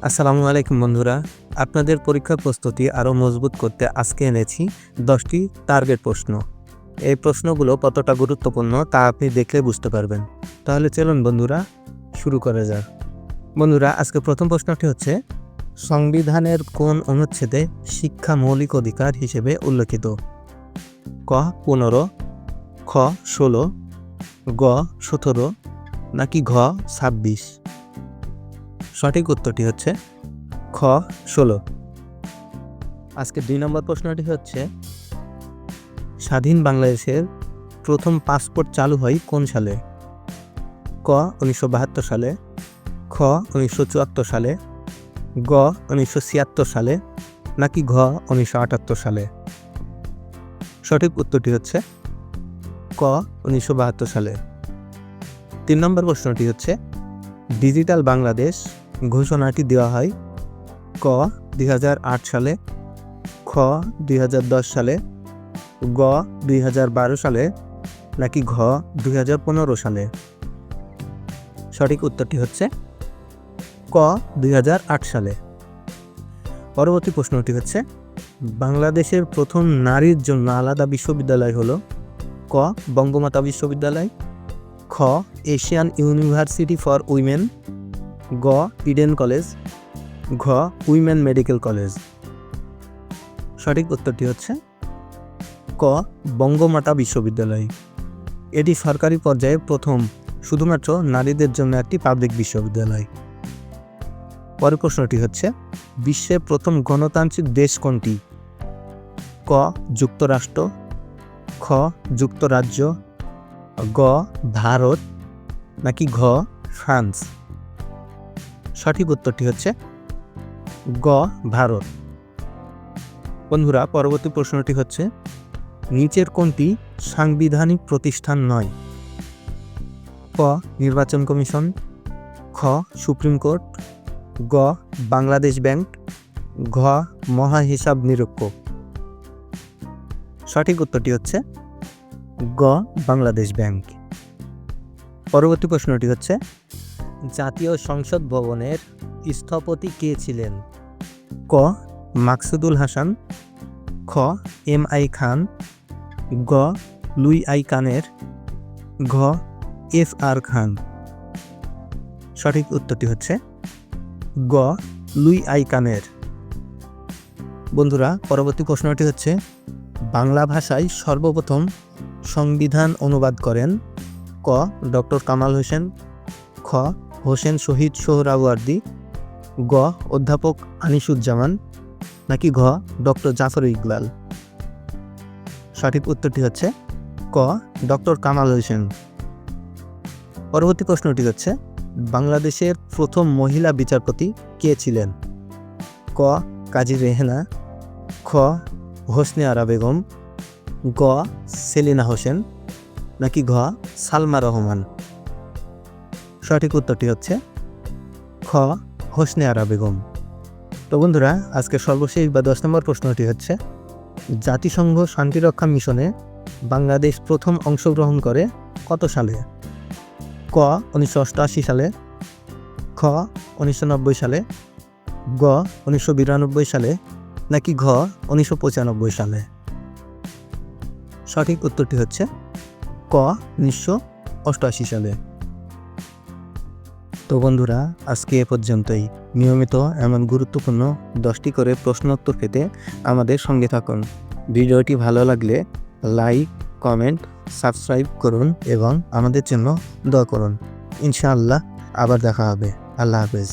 আসসালামু আলাইকুম বন্ধুরা, আপনাদের পরীক্ষার প্রস্তুতি আরও মজবুত করতে আজকে এনেছি 10টি টার্গেট প্রশ্ন। এই প্রশ্নগুলো কতটা গুরুত্বপূর্ণ তা আপনি দেখলে বুঝতে পারবেন। তাহলে চলুন বন্ধুরা শুরু করা যাক। বন্ধুরা, আজকে প্রথম প্রশ্নটি হচ্ছে, সংবিধানের কোন অনুচ্ছেদে শিক্ষা মৌলিক অধিকার হিসেবে উল্লেখিত? ক 15, খ 16, গ 17 নাকি ঘ 26? সঠিক উত্তরটি হচ্ছে খ 16। আজকে 2 নম্বর প্রশ্নটি হচ্ছে, স্বাধীন বাংলাদেশের প্রথম পাসপোর্ট চালু হয় কোন সালে? ক 1972 সালে, খ 1974 সালে, গ 1976 সালে নাকি ঘ 1978 সালে? সঠিক উত্তরটি হচ্ছে ক 1972 সালে। 3 নম্বর প্রশ্নটি হচ্ছে, ডিজিটাল বাংলাদেশ ঘোষণাটি দেওয়া হয় ক 2008 সালে, খ 2010 সালে, গ 2012 সালে নাকি ঘ 2015 সালে? সঠিক উত্তরটি হচ্ছে ক 2008 সালে। পরবর্তী প্রশ্নটি হচ্ছে, বাংলাদেশের প্রথম নারীর জন্য আলাদা বিশ্ববিদ্যালয় হলো ক বঙ্গমাতা বিশ্ববিদ্যালয়, খ এশিয়ান ইউনিভার্সিটি ফর উইমেন, গ ইডেন কলেজ, ঘ উইমেন মেডিকেল কলেজ? সঠিক উত্তরটি হচ্ছে ক বঙ্গমাতা বিশ্ববিদ্যালয়। এটি সরকারি পর্যায়ে প্রথম শুধুমাত্র নারীদের জন্য একটি পাবলিক বিশ্ববিদ্যালয়। পরের প্রশ্নটি হচ্ছে, বিশ্বের প্রথম গণতান্ত্রিক দেশ কোনটি? ক যুক্তরাষ্ট্র, খ যুক্তরাজ্য, গ ভারত নাকি ঘ ফ্রান্স? সঠিক উত্তরটি হচ্ছে গ ভারত। বন্ধুরা, পরবর্তী প্রশ্নটি হচ্ছে, নিচের কোনটি সাংবিধানিক প্রতিষ্ঠান নয়? ক নির্বাচন কমিশন, খ সুপ্রিম কোর্ট, গ বাংলাদেশ ব্যাংক, ঘ মহাহিসাব নিরীক্ষক? সঠিক উত্তরটি হচ্ছে গ বাংলাদেশ ব্যাংক। পরবর্তী প্রশ্নটি হচ্ছে, জাতীয় সংসদ ভবনের স্থপতি কে ছিলেন? ক মাকসুদুল হাসান, খ এম আই খান, গ লুই আই কানের, ঘ এফ আর খান? সঠিক উত্তরটি হচ্ছে গ লুই আই কানের। বন্ধুরা, পরবর্তী প্রশ্নটি হচ্ছে, বাংলা ভাষায় সর্বপ্রথম সংবিধান অনুবাদ করেন ক ডক্টর কামাল হোসেন, খ হোসেন শহীদ সোহরাওয়ার্দী, গ অধ্যাপক আনিসুজ্জামান নাকি ঘ ডক্টর জাফর ইকবাল? সঠিক উত্তরটি হচ্ছে ক ডক্টর কামাল হোসেন। পরবর্তী প্রশ্নটি হচ্ছে, বাংলাদেশের প্রথম মহিলা বিচারপতি কে ছিলেন? ক কাজী রেহেনা, খ হোসনে আরা বেগম, গ সেলিনা হোসেন নাকি ঘ সালমা রহমান? সঠিক উত্তরটি হচ্ছে খ হোসনে আরা বেগম। তো বন্ধুরা, আজকে সর্বশেষ বা 10 নম্বর প্রশ্নটি হচ্ছে, জাতিসংঘ শান্তিরক্ষা মিশনে বাংলাদেশ প্রথম অংশগ্রহণ করে কত সালে? ক 1988 সালে, খ 1990 সালে, গ 1992 সালে নাকি ঘ 1995 সালে? সঠিক উত্তরটি হচ্ছে ক 1988 সালে। তো বন্ধুরা, আজকে এ পর্যন্তই। নিয়মিত এমন গুরুত্বপূর্ণ 10টি করে প্রশ্ন উত্তর পেতে আমাদের সঙ্গে থাকুন। ভিডিওটি ভালো লাগলে লাইক, কমেন্ট, সাবস্ক্রাইব করুন এবং আমাদের জন্য দোয়া করুন। ইনশাআল্লাহ আবার দেখা হবে। আল্লাহ হাফেজ।